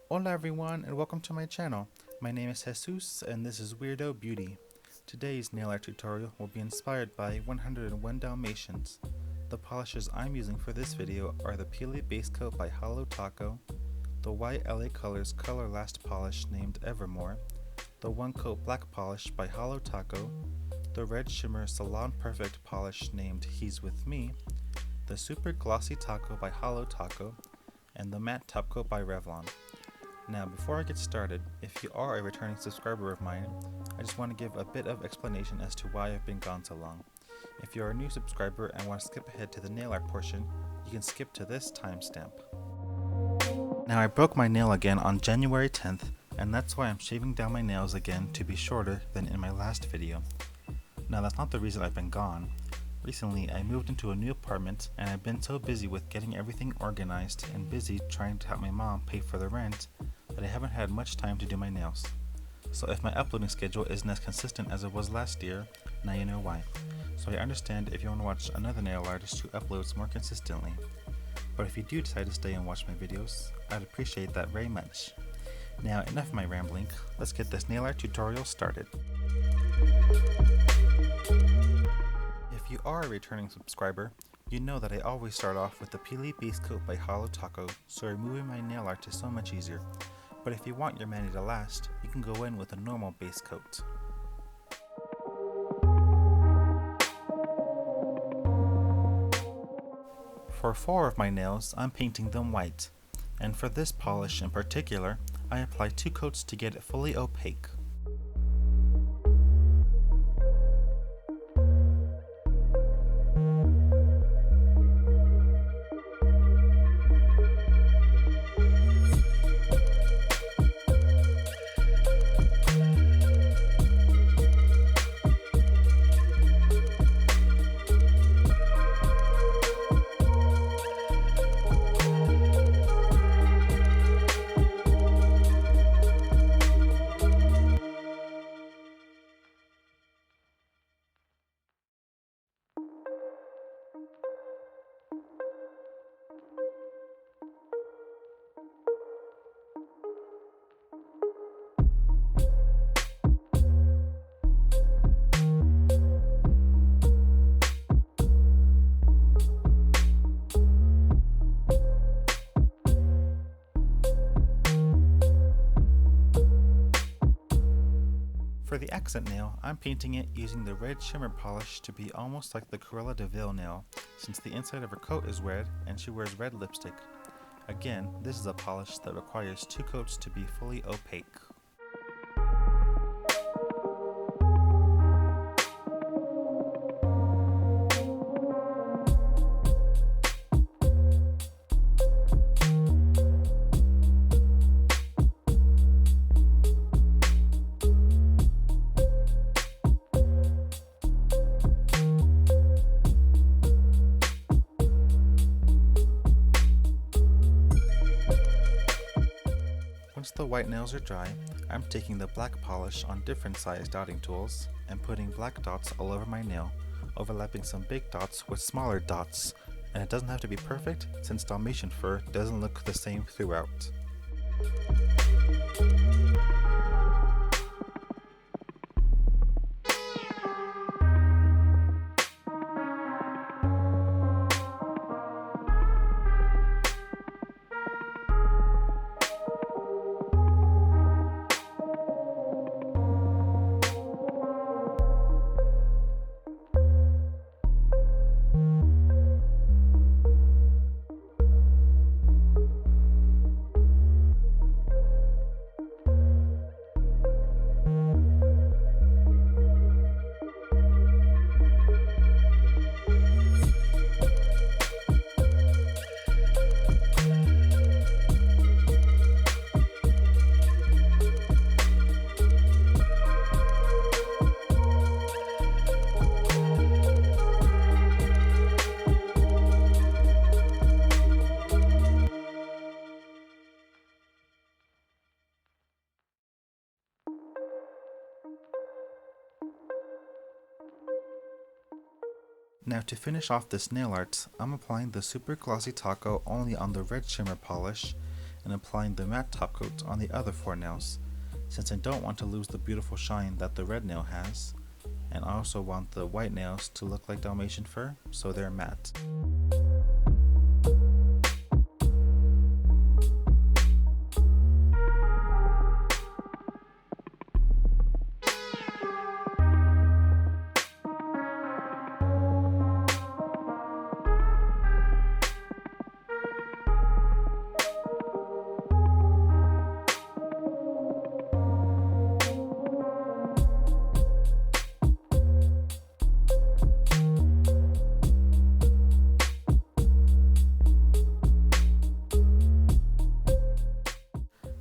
Hola everyone and welcome to my channel. My name is Jesus and this is Weirdo Beauty. Today's nail art tutorial will be inspired by 101 Dalmatians. The polishes I'm using for this video are the Peely Base Coat by Hollow Taco, the white LA Colors Color Last Polish named Evermore, the One Coat Black Polish by Hollow Taco, the Red Shimmer Salon Perfect Polish named He's With Me, the Super Glossy Taco by Hollow Taco, and the Matte Top Coat by Revlon. Now before I get started, if you are a returning subscriber of mine, I just want to give a bit of explanation as to why I've been gone so long. If you're a new subscriber and want to skip ahead to the nail art portion, you can skip to this timestamp. Now I broke my nail again on January 10th, and that's why I'm shaving down my nails again to be shorter than in my last video. Now that's not the reason I've been gone. Recently I moved into a new apartment and I've been so busy with getting everything organized and busy trying to help my mom pay for the rent that I haven't had much time to do my nails. So if my uploading schedule isn't as consistent as it was last year, now you know why. So I understand if you want to watch another nail artist who uploads more consistently. But if you do decide to stay and watch my videos, I'd appreciate that very much. Now enough of my rambling, let's get this nail art tutorial started. If you are a returning subscriber, you know that I always start off with the Peely Base Coat by Hollow Taco, so removing my nail art is so much easier. But if you want your mani to last, you can go in with a normal base coat. For 4 of my nails, I'm painting them white, and for this polish in particular, I apply 2 coats to get it fully opaque. For the accent nail, I'm painting it using the red shimmer polish to be almost like the Cruella de Vil nail, since the inside of her coat is red and she wears red lipstick. Again, this is a polish that requires 2 coats to be fully opaque. Once the white nails are dry, I'm taking the black polish on different sized dotting tools and putting black dots all over my nail, overlapping some big dots with smaller dots, and it doesn't have to be perfect since Dalmatian fur doesn't look the same throughout. Now to finish off this nail art, I'm applying the Super Glossy Taco only on the red shimmer polish, and applying the matte top coat on the other 4 nails, since I don't want to lose the beautiful shine that the red nail has, and I also want the white nails to look like Dalmatian fur, so they're matte.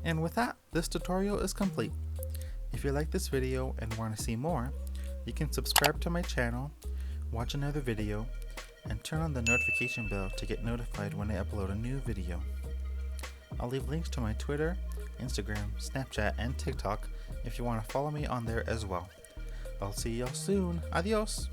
And with that, this tutorial is complete. If you like this video and want to see more, you can subscribe to my channel, watch another video, and turn on the notification bell to get notified when I upload a new video. I'll leave links to my Twitter, Instagram, Snapchat, and TikTok if you want to follow me on there as well. I'll see y'all soon. Adios!